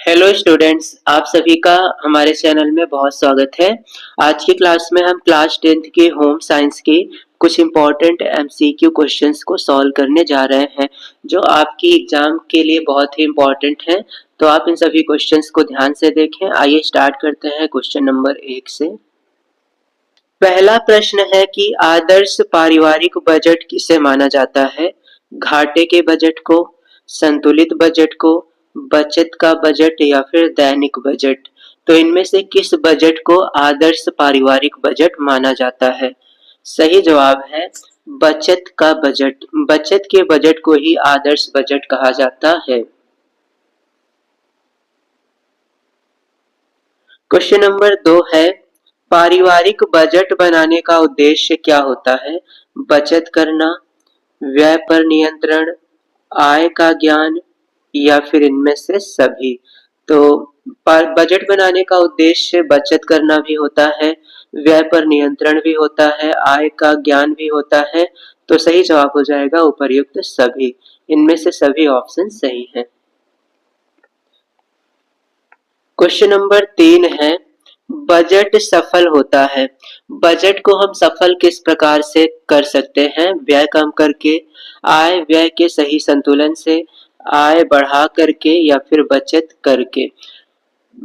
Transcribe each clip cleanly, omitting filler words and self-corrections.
Hello students, आप सभी का हमारे चैनल में बहुत स्वागत है। आज की क्लास में हम क्लास 10th के होम साइंस की कुछ इम्पोर्टेंट एमसीक्यू क्वेश्चंस को सॉल्व करने जा रहे हैं, जो आपकी एग्जाम के लिए बहुत ही इम्पोर्टेंट हैं। तो आप इन सभी क्वेश्चंस को ध्यान से देखें। आइए स्टार्ट करते हैं क्वेश्चन नंबर 1 से। पहला प्रश्न है कि आदर्श पारिवारिक बजट किसे माना जाता है? घाटे के बजट को, संतुलित बजट को, बचत का बजट या फिर दैनिक बजट? तो इनमें से किस बजट को आदर्श पारिवारिक बजट माना जाता है? सही जवाब है बचत का बजट। बचत के बजट को ही आदर्श बजट कहा जाता है। क्वेश्चन नंबर 2 है, पारिवारिक बजट बनाने का उद्देश्य क्या होता है? बचत करना, व्यय पर नियंत्रण, आय का ज्ञान या फिर इनमें से सभी? तो बजट बनाने का उद्देश्य बचत करना भी होता है, व्यय पर नियंत्रण भी होता है, आय का ज्ञान भी होता है। तो सही जवाब हो जाएगा उपर्युक्त सभी। इनमें से सभी ऑप्शन सही हैं। क्वेश्चन नंबर 3 है, बजट सफल होता है। बजट को हम सफल किस प्रकार से कर सकते हैं? व्यय कम करके, आय व्यय के सही संतुलन से, आय बढ़ा करके या फिर बचत करके?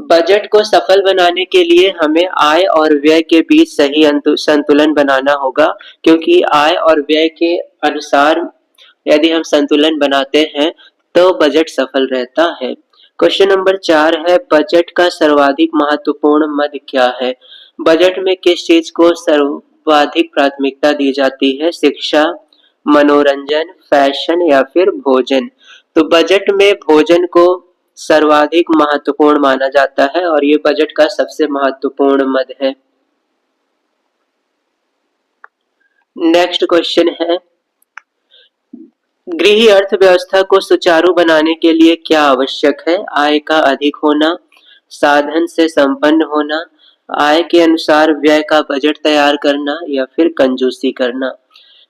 बजट को सफल बनाने के लिए हमें आय और व्यय के बीच सही संतुलन बनाना होगा, क्योंकि आय और व्यय के अनुसार यदि हम संतुलन बनाते हैं तो बजट सफल रहता है। क्वेश्चन नंबर 4 है, बजट का सर्वाधिक महत्वपूर्ण मद क्या है? बजट में किस चीज को सर्वाधिक प्राथमिकता दी जाती है? शिक्षा, मनोरंजन, फैशन या फिर भोजन? तो बजट में भोजन को सर्वाधिक महत्वपूर्ण माना जाता है और ये बजट का सबसे महत्वपूर्ण मद है। नेक्स्ट क्वेश्चन है, गृह अर्थव्यवस्था को सुचारू बनाने के लिए क्या आवश्यक है? आय का अधिक होना, साधन से संपन्न होना, आय के अनुसार व्यय का बजट तैयार करना या फिर कंजूसी करना?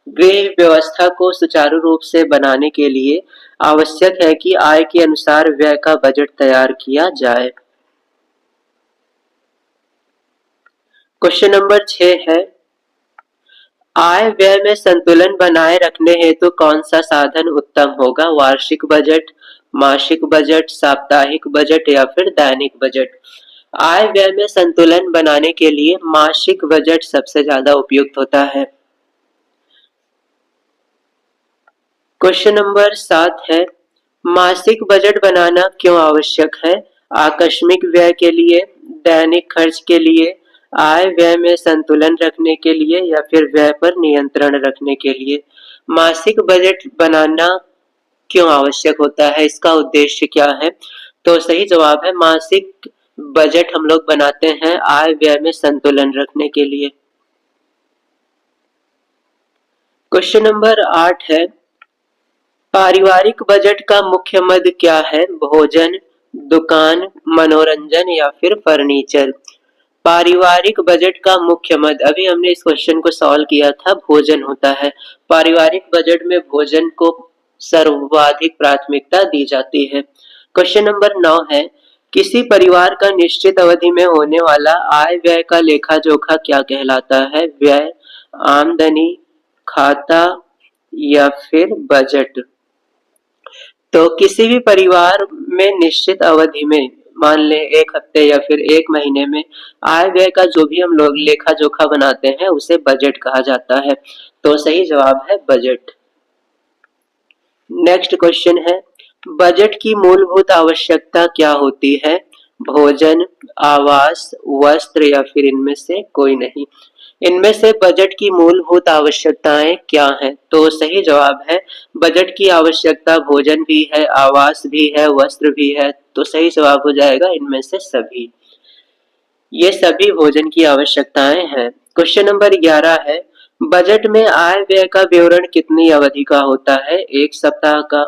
गृह व्यवस्था को सुचारू रूप से बनाने के लिए आवश्यक है कि आय के अनुसार व्यय का बजट तैयार किया जाए। क्वेश्चन नंबर 6 है, आय व्यय में संतुलन बनाए रखने हेतु कौन सा साधन उत्तम होगा? वार्षिक बजट, मासिक बजट, साप्ताहिक बजट या फिर दैनिक बजट? आय व्यय में संतुलन बनाने के लिए मासिक बजट सबसे ज्यादा उपयुक्त होता है। क्वेश्चन नंबर 7 है, मासिक बजट बनाना क्यों आवश्यक है? आकस्मिक व्यय के लिए, दैनिक खर्च के लिए, आय व्यय में संतुलन रखने के लिए या फिर व्यय पर नियंत्रण रखने के लिए? मासिक बजट बनाना क्यों आवश्यक होता है? इसका उद्देश्य क्या है? तो सही जवाब है मासिक बजट हम लोग बनाते हैं आय व्यय में संतुलन रखने के लिए। क्वेश्चन नंबर 8 है, पारिवारिक बजट का मुख्य मद क्या है? भोजन, दुकान, मनोरंजन या फिर फर्नीचर? पारिवारिक बजट का मुख्य मद, अभी हमने इस क्वेश्चन को सॉल्व किया था, भोजन होता है। पारिवारिक बजट में भोजन को सर्वाधिक प्राथमिकता दी जाती है। क्वेश्चन नंबर 9 है, किसी परिवार का निश्चित अवधि में होने वाला आय व्यय का लेखा जोखा क्या कहलाता है? व्यय, आमदनी, खाता या फिर बजट? तो किसी भी परिवार में निश्चित अवधि में, मान ले 1 हफ्ते या फिर 1 महीने में, आय व्यय का जो भी हम लोग लेखा जोखा बनाते हैं उसे बजट कहा जाता है। तो सही जवाब है बजट। नेक्स्ट क्वेश्चन है, बजट की मूलभूत आवश्यकता क्या होती है? भोजन, आवास, वस्त्र या फिर इनमें से कोई नहीं? इनमें से बजट की मूलभूत आवश्यकताएं क्या हैं? तो सही जवाब है बजट की आवश्यकता भोजन भी है, आवास भी है, वस्त्र भी है। तो सही जवाब हो जाएगा इनमें से सभी। ये सभी भोजन की आवश्यकताएं हैं। क्वेश्चन नंबर 11 है, बजट में आय व्यय का विवरण कितनी अवधि का होता है? 1 सप्ताह का,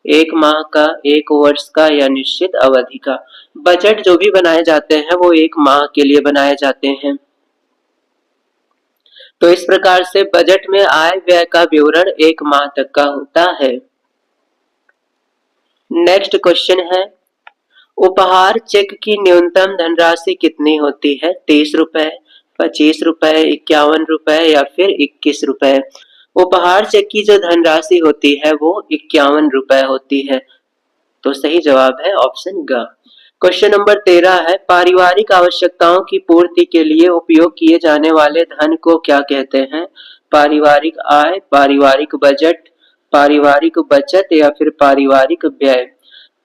1 माह का, 1 वर्ष का या निश्चित अवधि का? बजट जो भी बनाए जाते हैं वो 1 माह के लिए बनाए जाते हैं। तो इस प्रकार से बजट में आय व्यय का विवरण 1 माह तक का होता है। नेक्स्ट क्वेश्चन है, उपहार चेक की न्यूनतम धनराशि कितनी होती है? 30 रुपए, 25 रुपए, 51 रुपए या फिर 21 रुपए। उपहार चेक की जो धनराशि होती है वो 51 रुपए होती है। तो सही जवाब है ऑप्शन ग। क्वेश्चन नंबर 13 है, पारिवारिक आवश्यकताओं की पूर्ति के लिए उपयोग किए जाने वाले धन को क्या कहते हैं? पारिवारिक आय, पारिवारिक बजट, पारिवारिक बचत या फिर पारिवारिक व्यय।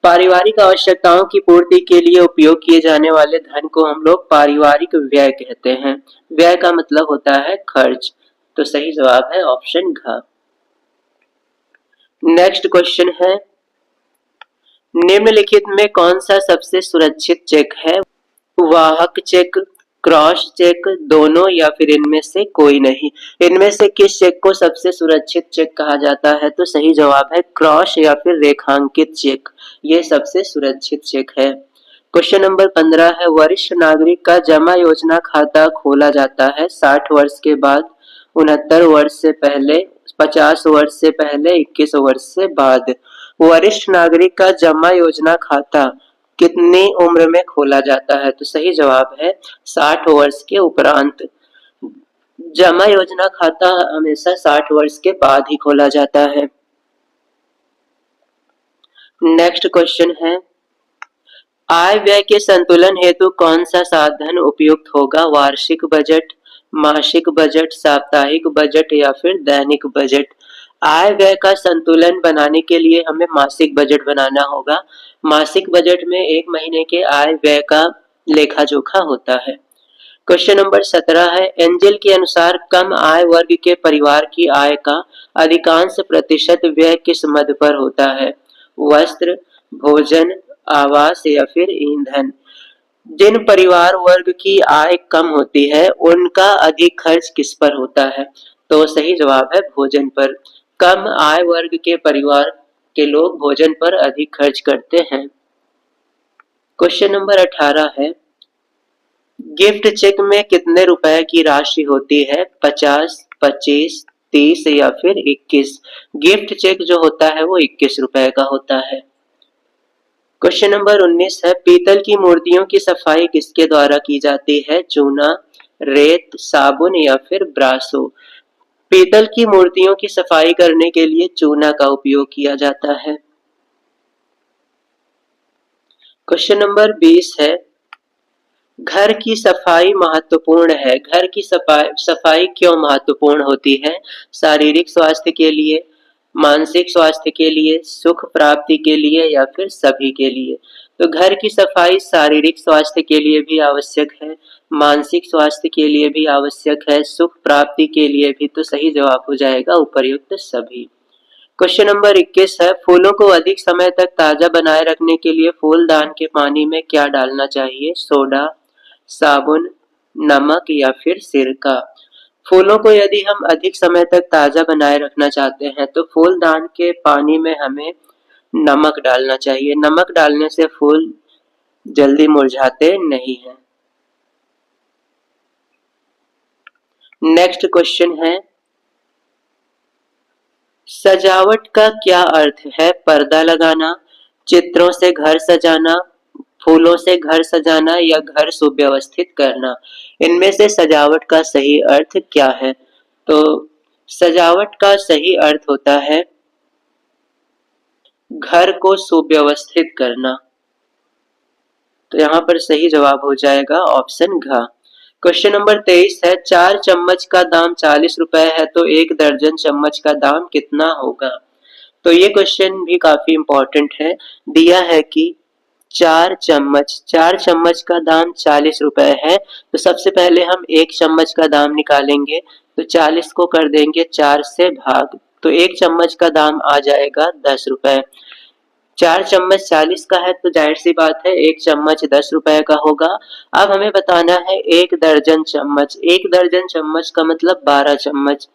पारिवारिक आवश्यकताओं की पूर्ति के लिए उपयोग किए जाने वाले धन को हम लोग पारिवारिक व्यय कहते हैं। व्यय का मतलब होता है खर्च। तो सही जवाब है ऑप्शन घ। नेक्स्ट क्वेश्चन है, निम्नलिखित में कौन सा सबसे सुरक्षित चेक है? वाहक चेक, क्रॉस चेक, दोनों या फिर इनमें से कोई नहीं। इनमें से किस चेक को सबसे सुरक्षित चेक कहा जाता है? तो सही जवाब है क्रॉस या फिर रेखांकित चेक। ये सबसे सुरक्षित चेक है। क्वेश्चन नंबर 15 है, वरिष्ठ नागरिक का जमा योजना खाता खोला जाता है 60 वर्ष के बाद, 69 वर्ष से पहले, 50 वर्ष से पहले, 21 वर्ष से बाद। वरिष्ठ नागरिक का जमा योजना खाता कितनी उम्र में खोला जाता है? तो सही जवाब है 60 वर्ष के उपरांत। जमा योजना खाता हमेशा 60 वर्ष के बाद ही खोला जाता है। नेक्स्ट क्वेश्चन है, आय व्यय के संतुलन हेतु कौन सा साधन उपयुक्त होगा? वार्षिक बजट, मासिक बजट, साप्ताहिक बजट या फिर दैनिक बजट। आय व्यय का संतुलन बनाने के लिए हमें मासिक बजट बनाना होगा। मासिक बजट में एक महीने के आय व्यय का लेखा जोखा होता है। क्वेश्चन नंबर 17 है, एंजल के अनुसार कम आय वर्ग के परिवार की आय का अधिकांश प्रतिशत व्यय किस मद पर होता है? वस्त्र, भोजन, आवास या फिर ईंधन। जिन परिवार वर्ग की आय कम होती है उनका अधिक खर्च किस पर होता है? तो सही जवाब है भोजन पर। कम आय वर्ग के परिवार के लोग भोजन पर अधिक खर्च करते हैं। क्वेश्चन नंबर 18 है, गिफ्ट चेक में कितने रुपए की राशि होती है? 50, 25, 30 या फिर 21। गिफ्ट चेक जो होता है वो 21 रुपए का होता है। क्वेश्चन नंबर 19 है, पीतल की मूर्तियों की सफाई किसके द्वारा की जाती है? चूना, रेत, साबुन या फिर ब्रासो। पीतल की मूर्तियों की सफाई करने के लिए चूना का उपयोग किया जाता है। क्वेश्चन नंबर 20 है, घर की सफाई महत्वपूर्ण है। घर की सफाई क्यों महत्वपूर्ण होती है? शारीरिक स्वास्थ्य के लिए, मानसिक स्वास्थ्य के लिए, सुख प्राप्ति के लिए या फिर सभी के लिए। तो घर की सफाई शारीरिक स्वास्थ्य के लिए भी आवश्यक है, मानसिक स्वास्थ्य के लिए भी आवश्यक है, सुख प्राप्ति के लिए भी। तो सही जवाब हो जाएगा उपर्युक्त सभी। क्वेश्चन नंबर 21 है, फूलों को अधिक समय तक ताजा बनाए रखने के लिए फूलदान के पानी में क्या डालना चाहिए? सोडा, साबुन, नमक या फिर सिरका। फूलों को यदि हम अधिक समय तक ताजा बनाए रखना चाहते हैं तो फूलदान के पानी में हमें नमक डालना चाहिए। नमक डालने से फूल जल्दी मुरझाते नहीं हैं। नेक्स्ट क्वेश्चन है, सजावट का क्या अर्थ है? पर्दा लगाना, चित्रों से घर सजाना, फूलों से घर सजाना या घर सुव्यवस्थित करना। इनमें से सजावट का सही अर्थ क्या है? तो सजावट का सही अर्थ होता है घर को सुव्यवस्थित करना। तो यहाँ पर सही जवाब हो जाएगा ऑप्शन घ। क्वेश्चन नंबर 23 है, 4 चम्मच का दाम 40 रुपए है तो 1 दर्जन चम्मच का दाम कितना होगा? तो ये क्वेश्चन भी काफी इंपॉर्टेंट है। दिया है कि 4 चम्मच का दाम 40 रुपए है, तो सबसे पहले हम 1 चम्मच का दाम निकालेंगे। तो 40 को कर देंगे 4 से भाग, तो 1 चम्मच का दाम आ जाएगा 10 रुपए। 4 चम्मच 40 का है तो जाहिर सी बात है 1 चम्मच 10 रुपए का होगा। अब हमें बताना है 1 दर्जन चम्मच। 1 दर्जन चम्मच का मतलब 12 चम्मच।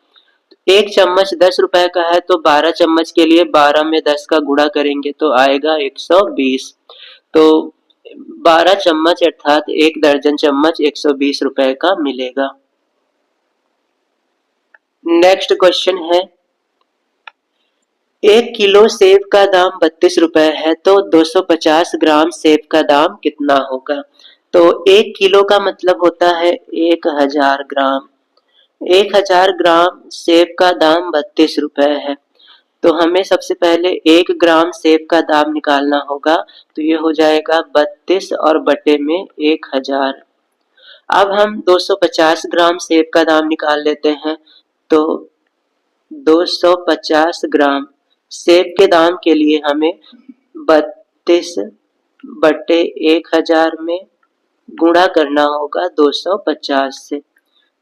1 चम्मच 10 रुपए का है तो 12 चम्मच के लिए 12 में 10 का गुणा करेंगे तो आएगा 120। तो 12 चम्मच अर्थात 1 दर्जन चम्मच 120 रुपए का मिलेगा। नेक्स्ट क्वेश्चन है, 1 किलो सेब का दाम 32 रुपए है तो 250 ग्राम सेब का दाम कितना होगा? तो 1 किलो का मतलब होता है 1000 ग्राम। 1000 ग्राम सेब का दाम 32 रुपए है। तो हमें सबसे पहले 1 ग्राम सेब का दाम निकालना होगा। तो ये हो जाएगा 32 और बटे में 1000। अब हम 250 ग्राम सेब का दाम निकाल लेते हैं। तो 250 ग्राम सेब के दाम के लिए हमें 32 बटे 1000 में गुणा करना होगा 250 से।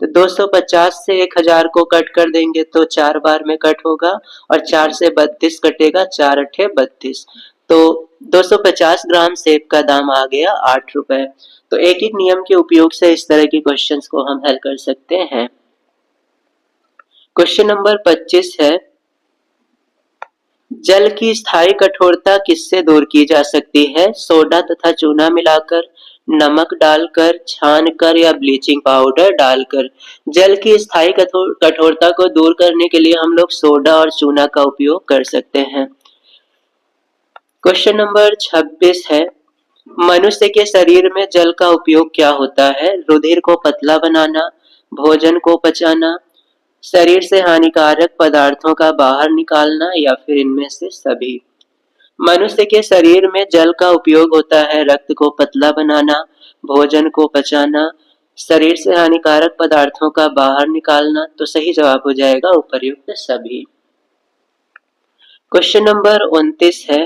तो 250 से 1000 को कट कर देंगे तो 4 बार में कट होगा और 4 से 32 कटेगा, 4 अठे 32। तो 250 ग्राम सेब का दाम आ गया 8 रुपए। तो एक एक नियम के उपयोग से इस तरह के क्वेश्चंस को हम हल कर सकते हैं। क्वेश्चन नंबर 25 है, जल की स्थायी कठोरता किससे दूर की जा सकती है? सोडा तथा चूना मिलाकर, नमक डालकर, छानकर या ब्लीचिंग पाउडर डालकर। जल की स्थायी कठोरता को दूर करने के लिए हम लोग सोडा और चूना का उपयोग कर सकते हैं। क्वेश्चन नंबर 26 है, मनुष्य के शरीर में जल का उपयोग क्या होता है? रुधिर को पतला बनाना, भोजन को पचाना, शरीर से हानिकारक पदार्थों का बाहर निकालना या फिर इनमें से सभी। मनुष्य के शरीर में जल का उपयोग होता है रक्त को पतला बनाना, भोजन को पचाना, शरीर से हानिकारक पदार्थों का बाहर निकालना। तो सही जवाब हो जाएगा उपर्युक्त सभी। क्वेश्चन नंबर 29 है,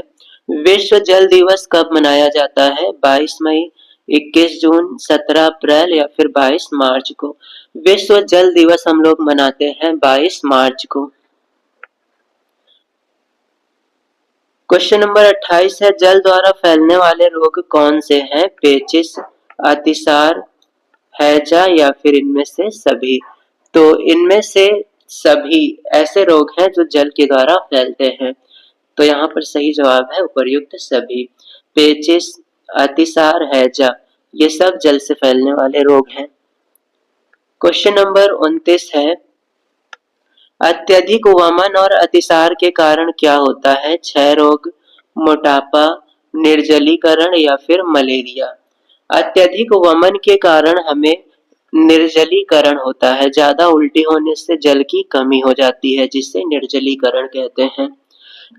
विश्व जल दिवस कब मनाया जाता है? 22 मई, 21 जून, 17 अप्रैल या फिर 22 मार्च को। विश्व जल दिवस हम लोग मनाते हैं 22 मार्च को। क्वेश्चन नंबर 28 है, जल द्वारा फैलने वाले रोग कौन से हैं? पेचिश, अतिसार, हैजा या फिर इनमें से सभी। तो इनमें से सभी ऐसे रोग हैं जो जल के द्वारा फैलते हैं। तो यहाँ पर सही जवाब है उपर्युक्त सभी। पेचिश, अतिसार, हैजा ये सब जल से फैलने वाले रोग हैं। क्वेश्चन नंबर 29 है, अत्यधिक वमन और अतिसार के कारण क्या होता है? क्षय रोग, मोटापा, निर्जलीकरण या फिर मलेरिया। अत्यधिक वमन के कारण हमें निर्जलीकरण होता है, ज्यादा उल्टी होने से जल की कमी हो जाती है जिसे निर्जलीकरण कहते हैं।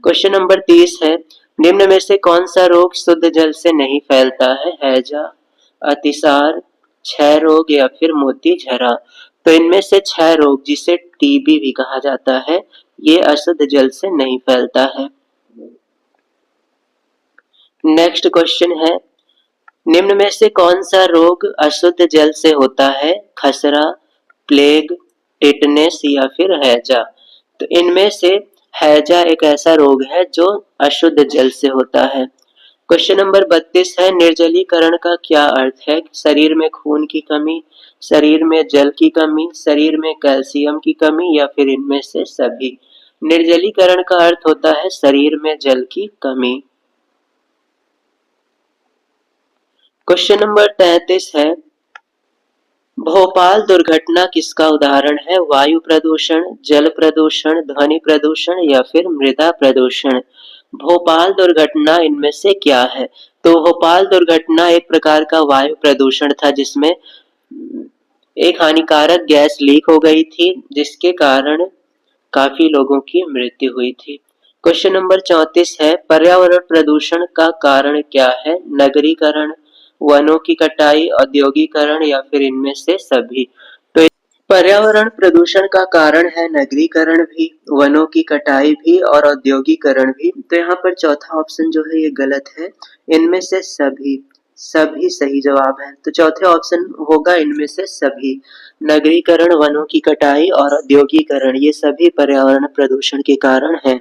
क्वेश्चन नंबर 30 है, निम्न में से कौन सा रोग शुद्ध जल से नहीं फैलता है? हैजा, अतिसार, क्षय रोग या फिर मोती झरा। तो इनमें से क्षय रोग जिसे टीबी भी कहा जाता है ये अशुद्ध जल से नहीं फैलता है। नेक्स्ट क्वेश्चन है, निम्न में से कौन सा रोग अशुद्ध जल से होता है? खसरा, प्लेग, टिटनेस या फिर हैजा। तो इनमें से हैजा एक ऐसा रोग है जो अशुद्ध जल से होता है। क्वेश्चन नंबर 32 है, निर्जलीकरण का क्या अर्थ है? शरीर में खून की कमी, शरीर में जल की कमी, शरीर में कैल्शियम की कमी या फिर इनमें से सभी। निर्जलीकरण का अर्थ होता है शरीर में जल की कमी। क्वेश्चन नंबर 33 है, भोपाल दुर्घटना किसका उदाहरण है? वायु प्रदूषण, जल प्रदूषण, ध्वनि प्रदूषण या फिर मृदा प्रदूषण। भोपाल दुर्घटना इनमें से क्या है? तो भोपाल दुर्घटना एक प्रकार का वायु प्रदूषण था जिसमें एक हानिकारक गैस लीक हो गई थी जिसके कारण काफी लोगों की मृत्यु हुई थी। क्वेश्चन नंबर 34 है, पर्यावरण प्रदूषण का कारण क्या है? नगरीकरण, वनों की कटाई, औद्योगिकरण या फिर इनमें से सभी। तो पर्यावरण प्रदूषण का कारण है नगरीकरण भी, वनों की कटाई भी और औद्योगिकरण भी। तो यहाँ पर चौथा ऑप्शन जो है ये गलत है, इनमें से सभी। सभी सही जवाब है। तो चौथे ऑप्शन होगा इनमें से सभी। नगरीकरण, वनों की कटाई और औद्योगिकरण ये सभी पर्यावरण प्रदूषण के कारण है।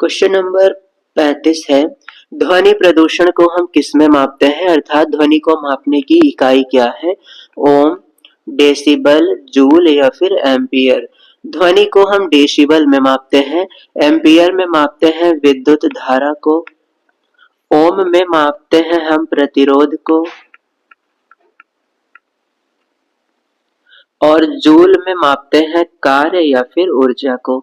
क्वेश्चन नंबर 35 है, ध्वनि प्रदूषण को हम किस में मापते हैं? अर्थात ध्वनि को मापने की इकाई क्या है? ओम, डेसिबल, जूल या फिर एम्पियर। ध्वनि को हम डेसिबल में मापते हैं, एम्पियर में मापते हैं विद्युत धारा को, ओम में मापते हैं हम प्रतिरोध को और जूल में मापते हैं कार्य या फिर ऊर्जा को।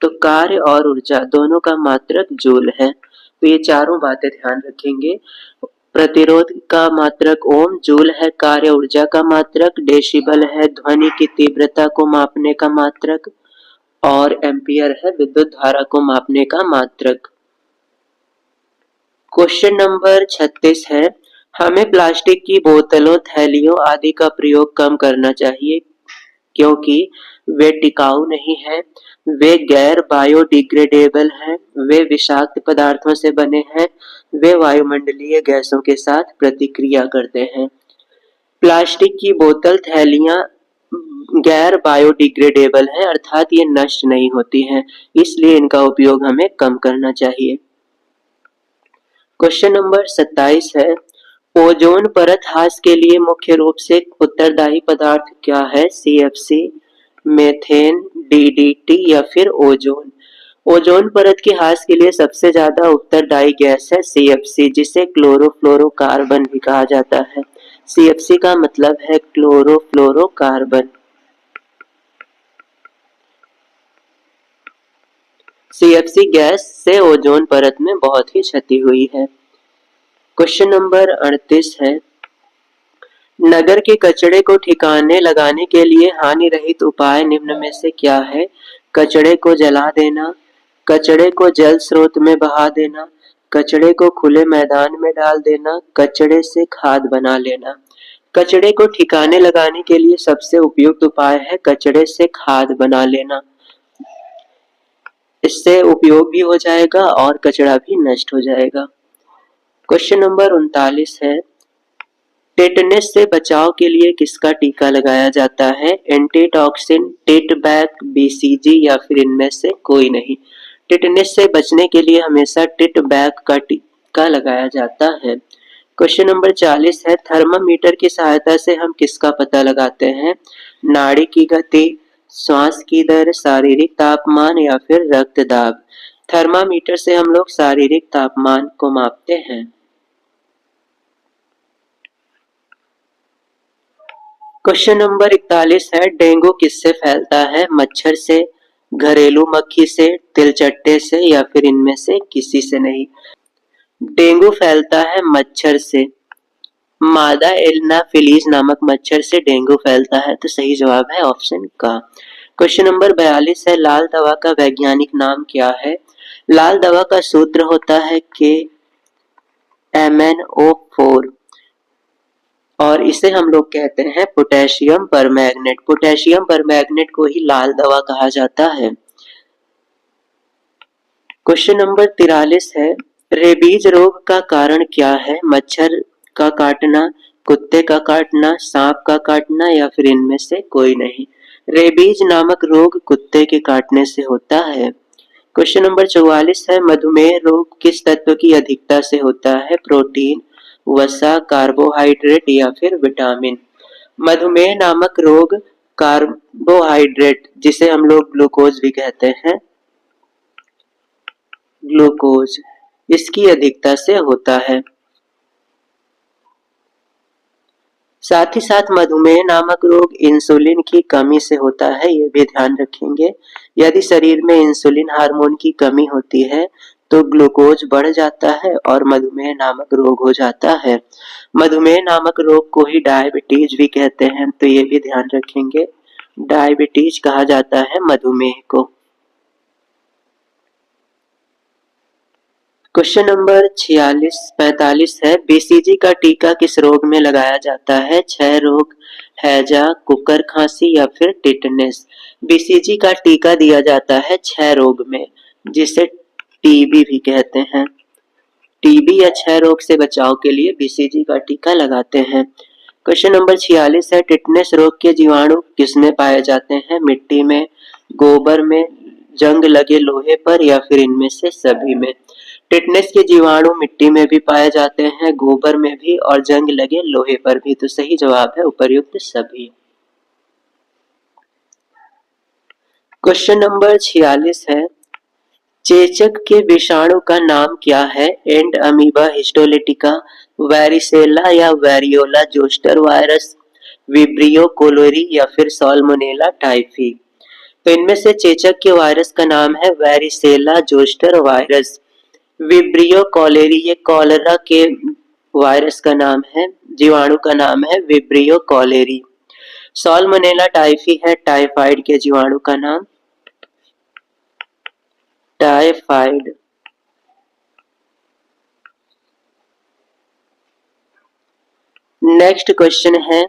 तो कार्य और ऊर्जा दोनों का मात्रक जूल है। तो ये चारों बातें ध्यान रखेंगे। प्रतिरोध का मात्रक ओम, जूल है कार्य ऊर्जा का मात्रक, डेसिबल है ध्वनि की तीव्रता को मापने का मात्रक, और एम्पियर है विद्युत धारा को मापने का मात्रक। क्वेश्चन नंबर 36 है, हमें प्लास्टिक की बोतलों, थैलियों आदि का प्रयोग कम करना चाहिए क्योंकि वे टिकाऊ नहीं हैं, वे गैर बायोडिग्रेडेबल हैं, वे विषाक्त पदार्थों से बने हैं, वे वायुमंडलीय गैसों के साथ प्रतिक्रिया करते हैं। प्लास्टिक की बोतल, थैलियां गैर बायोडिग्रेडेबल है, अर्थात ये नष्ट नहीं होती हैं, इसलिए इनका उपयोग हमें कम करना चाहिए। क्वेश्चन नंबर 27 है, ओजोन परत ह्रास के लिए मुख्य रूप से उत्तरदायी पदार्थ क्या है? CFC, मेथेन, DDT या फिर ओजोन? ओजोन परत के ह्रास के लिए सबसे ज्यादा उत्तरदायी गैस है CFC, जिसे क्लोरोफ्लोरोकार्बन भी कहा जाता है। CFC का मतलब है क्लोरोफ्लोरोकार्बन। CFC गैस से ओजोन परत में बहुत ही क्षति हुई है। क्वेश्चन नंबर 38 है, नगर के कचरे को ठिकाने लगाने के लिए हानि रहित उपाय निम्न में से क्या है? कचरे को जला देना, कचरे को जल स्रोत में बहा देना, कचरे को खुले मैदान में डाल देना, कचरे से खाद बना लेना। कचरे को ठिकाने लगाने के लिए सबसे उपयुक्त उपाय है कचरे से खाद बना लेना। इससे उपयोग भी हो जाएगा और कचरा भी नष्ट हो जाएगा। क्वेश्चन नंबर 39 है, टेटनस से बचाव के लिए किसका टीका लगाया जाता है? एंटीटॉक्सिन, टिटबैक, BCG या फिर इनमें से कोई नहीं। टेटनस से बचने के लिए हमेशा टिटबैक का टीका लगाया जाता है। क्वेश्चन नंबर 40 है, थर्मामीटर की सहायता से हम किसका पता लगाते हैं? नाड़ी की गति, श्वास की दर, शारीरिक तापमान या फिर रक्तदाब? थर्मामीटर से हम लोग शारीरिक तापमान को मापते हैं। क्वेश्चन नंबर 41 है, डेंगू किससे फैलता है? मच्छर से, घरेलू मक्खी से, तिलचट्टे से या फिर इनमें से किसी से नहीं। डेंगू फैलता है मच्छर से, मादा एनाफिलीज नामक मच्छर से डेंगू फैलता है, तो सही जवाब है ऑप्शन का। क्वेश्चन नंबर 42 है, लाल दवा का वैज्ञानिक नाम क्या है? लाल दवा का सूत्र होता है KMnO4 और इसे हम लोग कहते हैं पोटेशियम परमैंगनेट। पोटेशियम परमैंगनेट को ही लाल दवा कहा जाता है। क्वेश्चन नंबर 43 है, रेबीज रोग का कारण क्या है? मच्छर का काटना, कुत्ते का काटना, सांप का काटना या फिर इनमें से कोई नहीं। रेबीज नामक रोग कुत्ते के काटने से होता है। क्वेश्चन नंबर 44 है, मधुमेह रोग किस तत्व की अधिकता से होता है? प्रोटीन, वसा, कार्बोहाइड्रेट या फिर विटामिन? मधुमेह नामक रोग कार्बोहाइड्रेट, जिसे हम लोग ग्लूकोज भी कहते हैं, ग्लूकोज, इसकी अधिकता से होता है। साथ ही साथ मधुमेह नामक रोग इंसुलिन की कमी से होता है, ये भी ध्यान रखेंगे। यदि शरीर में इंसुलिन हार्मोन की कमी होती है तो ग्लूकोज बढ़ जाता है और मधुमेह नामक रोग हो जाता है। मधुमेह नामक रोग को ही डायबिटीज भी कहते हैं, तो ये भी ध्यान रखेंगे, डायबिटीज कहा जाता है मधुमेह को। क्वेश्चन नंबर 45 है, BCG का टीका किस रोग में लगाया जाता है? क्षय रोग, हैजा, कुकर खांसी या फिर टिटनेस? BCG का टीका दिया जाता है क्षय रोग में, जिसे TB भी कहते हैं। TB या क्षय रोग से बचाव के लिए BCG का टीका लगाते हैं। क्वेश्चन नंबर 46 है, टिटनेस रोग के जीवाणु किसमें पाए जाते हैं? मिट्टी में, गोबर में, जंग लगे लोहे पर या फिर इनमें से सभी में? टिटनेस के जीवाणु मिट्टी में भी पाए जाते हैं, गोबर में भी और जंग लगे लोहे पर भी, तो सही जवाब है उपर्युक्त सभी। क्वेश्चन नंबर 46 है, चेचक के विषाणु का नाम क्या है? एंड अमीबा हिस्टोलिटिका, वेरिसेला या वेरियोला जोस्टर वायरस, विब्रियो कोलोरी या फिर साल्मोनेला टाइफी? तो इनमें से चेचक के वायरस का नाम है varicella zoster virus. Vibrio cholerae, ये कॉलरा के वायरस का नाम है, जीवाणु का नाम है विब्रियो कॉलेरी। साल्मोनेला टाइफी है टाइफाइड के जीवाणु का नाम, टाइफाइड। नेक्स्ट क्वेश्चन है,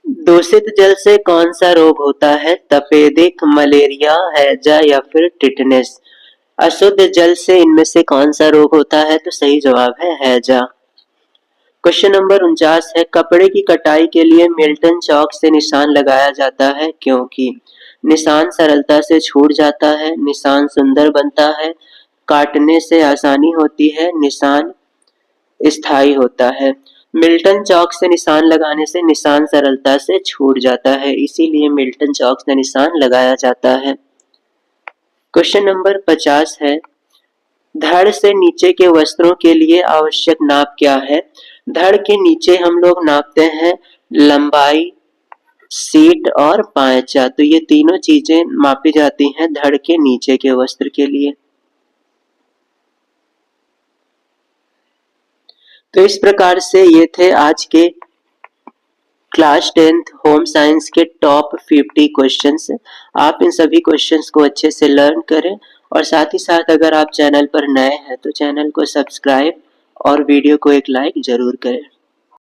दूषित जल से कौन सा रोग होता है? तपेदिक, मलेरिया, हैजा या फिर टिटनेस। अशुद्ध जल से इनमें से कौन सा रोग होता है? तो सही जवाब है हैजा। क्वेश्चन नंबर 49 है, कपड़े की कटाई के लिए मिल्टन चौक से निशान लगाया जाता है क्योंकि निशान सरलता से छूट जाता है, निशान सुंदर बनता है, काटने से आसानी होती है, निशान स्थायी होता है। मिल्टन चौक से निशान लगाने से निशान सरलता से छूट जाता है, इसीलिए मिल्टन चौक से निशान लगाया जाता है। क्वेश्चन नंबर 50 है, धड़ से नीचे के वस्त्रों के लिए आवश्यक नाप क्या है? धड़ के नीचे हम लोग नापते हैं लंबाई, सीट और पांचा, तो ये तीनों चीजें मापी जाती हैं धड़ के नीचे के वस्त्र के लिए। तो इस प्रकार से ये थे आज के क्लास 10th होम साइंस के टॉप 50 क्वेश्चंस। आप इन सभी क्वेश्चंस को अच्छे से लर्न करें और साथ ही साथ अगर आप चैनल पर नए हैं तो चैनल को सब्सक्राइब और वीडियो को एक लाइक जरूर करें।